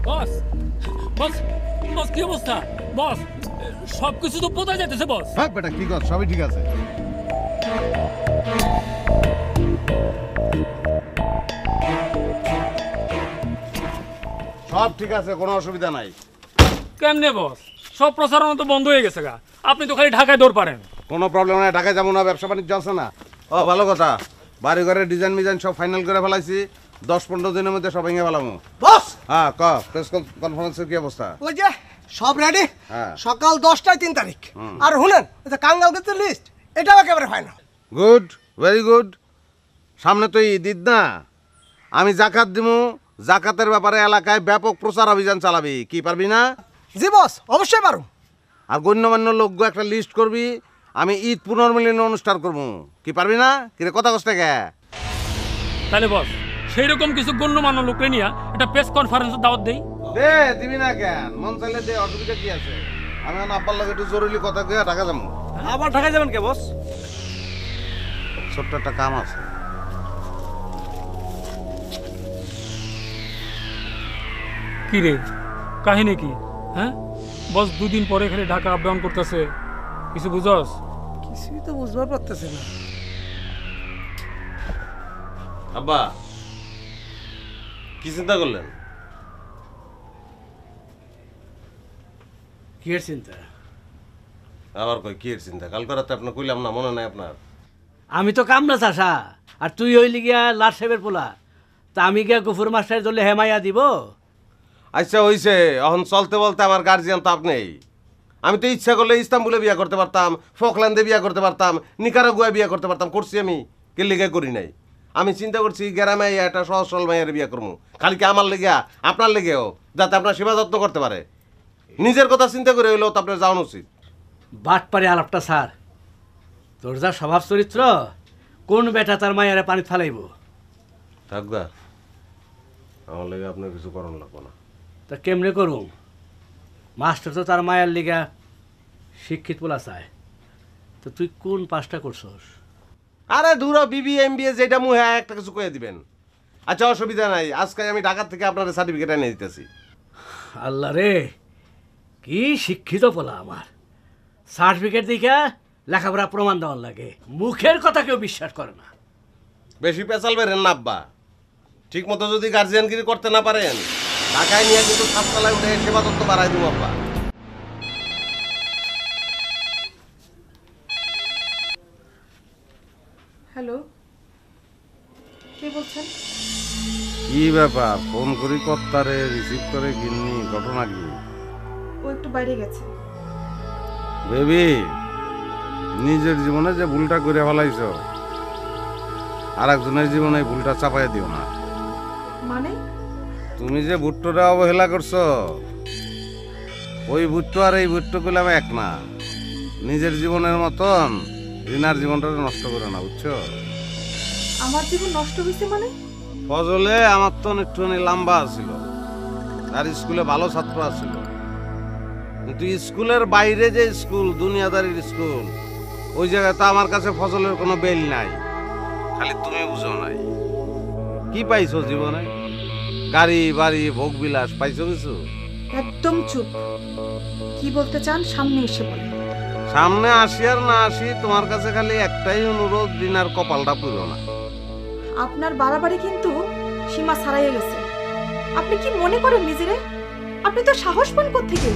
বস বস বস কি অবস্থা বস? সবকিছু তো বোঝা যাইতেছে বস। হ্যাঁ বেটা কি কর, সবই ঠিক আছে। সব ঠিক আছে, কোনো অসুবিধা নাই। কেমনে বস? সব প্রচারণা তো বন্ধ হয়ে গেছে গা, আপনি তো খালি ঢাকায় দৌড় পারেন। কোনো প্রবলেম নাই, ঢাকায় যাবো না, ব্যবসা বাণিজ্য আছে না। ও ভালো কথা, বাড়ি ঘরের ডিজাইন মিজাইন সব ফাইনাল করে ফেলাইছি, 10-15 দিনের মধ্যে সব ভেঙে ফেলামো। বস হ্যাঁ ক, প্রেস কনফারেন্সের কি অবস্থা? ওই যে সব রেডি, হ্যাঁ। সকাল 10টায় 3 তারিখ। আর শুনেন ওই যে কাঙ্গাল গেছে লিস্ট, এটাও একেবারে ফাইনাল। Good, very good. সামনে তো ঈদ না, আমি জাকাত দিমু, জাকাতের ব্যাপারে এলাকায় ব্যাপক প্রচার অভিযান চালাবি, কি পারবি না? জি বস, অবশ্যই পারো। আর গণ্যমান্য লোক একটা লিস্ট করবি, আমি ঈদ পুনর্মিলন অনুষ্ঠান করবো, কি পারবি না? কিরে কথা কষ্ট কে? তাহলে বস সেই রকম কিছু গণ্যমান্য লোকরে নিয়ে একটা প্রেস কনফারেন্সের দাওয়াত দেই। দে, দিবি না কেন? মন চাইলে দে, অসুবিধা কি আছে? আমি আব্বার লাগে একটু জরুরি কথা কইয়া ঢাকা যাবো। আবার ঢাকায় যাবেন কে বস? ছোট্ট একটা কাম আছে। কি রে, কাহিনী কি? হ্যাঁ বস, দুদিন পরে খালি ঢাকা আপ ডাউন করতেছে, কিছু বুঝস? কিছুই তো বুঝবার পারতেছি না। আব্বা কি চিন্তা করলেন? কি এর চিন্তা? আবার কই কি এর চিন্তা? কালকে রাতে আপনার কইলাম না, মনে নাই আপনার? আমি তো কামনা চাষা, আর তুই হইলি গিয়া লাট সাহেবের পোলা, তা আমি গিয়া গফুর মাস্টারের দলে হেমাইয়া দিব? আচ্ছা হইছে, এখন চলতে বলতে আমার গার্জিয়ান তো আপনি। আমি তো ইচ্ছা করলে ইস্তাম্বুলে বিয়ে করতে পারতাম, ফকল্যান্ডে বিয়ে করতে পারতাম, নিকারাগুয়া বিয়ে করতে পারতাম, করছি আমি? কে লিগে করি নাই? আমি চিন্তা করছি গ্রামে একটা সহজ সরল মাইয়ের বিয়ে করবো, খালি কি আমার লেগে আপনার লেগেও, যাতে আপনার সেবা যত্ন করতে পারে। নিজের কথা চিন্তা করে হইলেও তো আপনার যাওয়া উচিত। বাট পারে আলাপটা স্যার, তোর যা স্বভাব চরিত্র, কোন বেটা তার মায়ের পানি ফালাইব? থাকবা, আমার লেগে আপনার কিছু করণ লাগবো না। তা কেমনে করুম? মাস্টার তো তার মায়ের লিগা শিক্ষিত পোলা চায়, তো তুই কোন পাসটা করছস? আরে ধুরো, বিবি এমবিএ যেটা মুহে একটা কিছু কয়ে দিবেন। আচ্ছা অসুবিধা নাই, আজকে আমি ঢাকা থেকে আপনার সার্টিফিকেট এনে দিতেছি। আল্লাহ রে, কি শিক্ষিত পোলা আমার! সার্টিফিকেট দিকে লেখাপড়া প্রমাণ দেওয়ার লাগে, মুখের কথা কেউ বিশ্বাস করে না। বেশি পেঁচাল বেরেন না আব্বা, ঠিক মতো যদি গার্জিয়ানগিরি করতে না পারেন, ঢাকায় নিয়ে কিন্তু সাততলায় উঠে সেবা তত্ত্ব বাড়াই দেবো আব্বা। হ্যালো, কে বলছেন? কি ব্যাপার, ফোন করি কর্তারে, রিসিভ করে গিন্নি, ঘটনা কি? ও একটু বাইরে গেছে। বেবি, নিজের জীবনে যে ভুলটা করে ফেলাইছ, আর একজনের জীবনে এই ভুলটা চাপাই দিও না। মানে? তুমি যে ভুট্টোটা অবহেলা করছো, ওই ভুট্টো আর এই ভুট্টো করলাম এক না। নিজের জীবনের মতন রিনার জীবনটা নষ্ট করে না, বুঝছো? আমার জীবন নষ্ট হয়েছে মানে? ফজলে আমার তো একটুখানি লম্বা ছিল, আর স্কুলে ভালো ছাত্র আছিল, কিন্তু স্কুলের বাইরে যে স্কুল, দুনিয়াদারির স্কুল, ওই জায়গায় তো আমার কাছে ফজলের কোনো বেল নাই। খালি তুমি বুঝো নাই। কি পাইছো জীবনে? গাড়ি বাড়ি ভোগ বিলাস পাইছো কিছু? একদম চুপ। কি বলতে চান সামনে এসে বলেন। সামনে আসি আর না আসি, তোমার কাছে খালি একটাই অনুরোধ, দিনার কপালটা পুরো না। আপনার বাড়াবাড়ি কিন্তু সীমা ছাড়াইয়া গেছে। আপনি কি মনে করেন নিজেরে? আপনি তো সাহস পান কোত্থেকে?